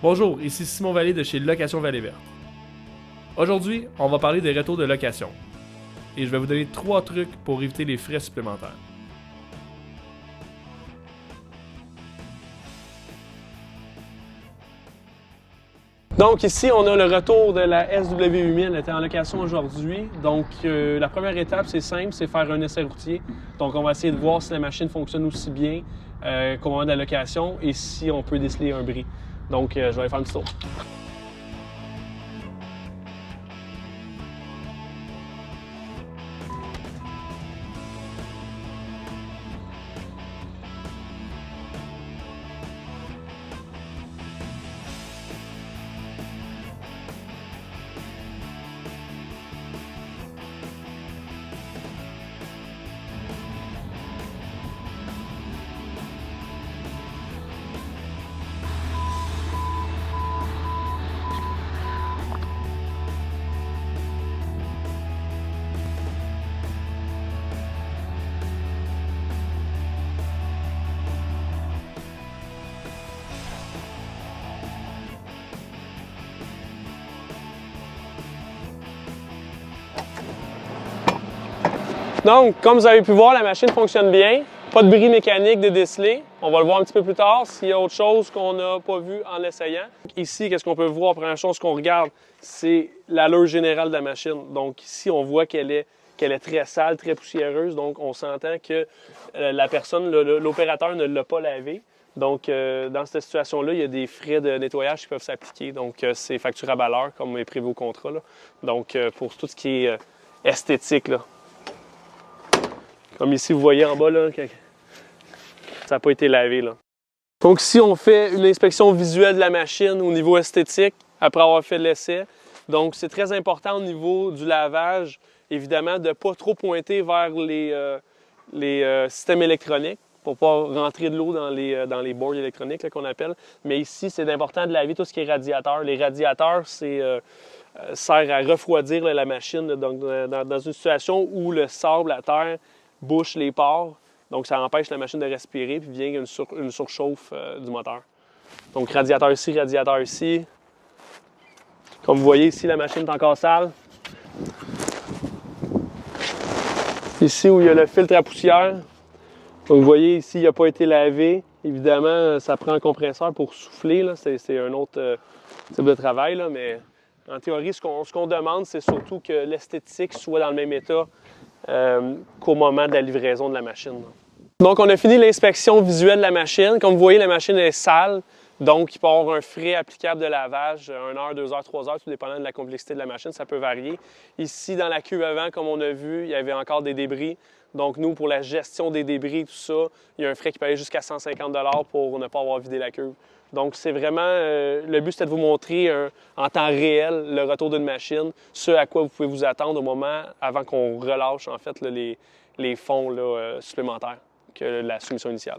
Bonjour, ici Simon Vallée de chez Location Vallée Verte. Aujourd'hui, on va parler des retours de location. Et je vais vous donner 3 trucs pour éviter les frais supplémentaires. Donc ici, on a le retour de la SW8000, elle était en location aujourd'hui. Donc la première étape, c'est simple, c'est faire un essai routier. Donc on va essayer de voir si la machine fonctionne aussi bien qu'au moment de la location et si on peut déceler un bris. Donc je vais aller faire un petit tour. Donc, comme vous avez pu voir, la machine fonctionne bien. Pas de bris mécanique de déceler. On va le voir un petit peu plus tard s'il y a autre chose qu'on n'a pas vu en l'essayant. Ici, qu'est-ce qu'on peut voir? Première chose qu'on regarde, c'est l'allure générale de la machine. Donc ici, on voit qu'elle est très sale, très poussiéreuse. Donc, on s'entend que la personne, l'opérateur ne l'a pas lavée. Donc, dans cette situation-là, il y a des frais de nettoyage qui peuvent s'appliquer. Donc, c'est facturable à l'heure, comme est prévu au contrat. Là. Donc, pour tout ce qui est esthétique, là. Comme ici, vous voyez en bas, là, ça n'a pas été lavé. Là. Donc ici, on fait une inspection visuelle de la machine au niveau esthétique après avoir fait l'essai. Donc c'est très important au niveau du lavage, évidemment, de ne pas trop pointer vers les systèmes électroniques pour ne pas rentrer de l'eau dans les boards électroniques qu'on appelle. Mais ici, c'est important de laver tout ce qui est radiateur. Les radiateurs, sert à refroidir la machine donc, dans une situation où le sable, la terre, bouche les pores, donc ça empêche la machine de respirer, puis vient une surchauffe du moteur. Donc radiateur ici. Comme vous voyez ici, la machine est encore sale. Ici où il y a le filtre à poussière, donc vous voyez ici, il n'a pas été lavé. Évidemment, ça prend un compresseur pour souffler, c'est un autre type de travail, là, mais en théorie, ce qu'on demande, c'est surtout que l'esthétique soit dans le même état qu'au moment de la livraison de la machine. Donc, on a fini l'inspection visuelle de la machine. Comme vous voyez, la machine est sale, donc il peut y avoir un frais applicable de lavage, 1 heure, 2 heures, 3 heures, tout dépendant de la complexité de la machine, ça peut varier. Ici, dans la cuve avant, comme on a vu, il y avait encore des débris. Donc, nous, pour la gestion des débris, tout ça, il y a un frais qui peut aller jusqu'à 150 $ pour ne pas avoir vidé la cuve. Donc, c'est vraiment, le but, c'était de vous montrer en temps réel le retour d'une machine, ce à quoi vous pouvez vous attendre au moment, avant qu'on relâche, en fait, là, les fonds là, supplémentaires que la soumission initiale.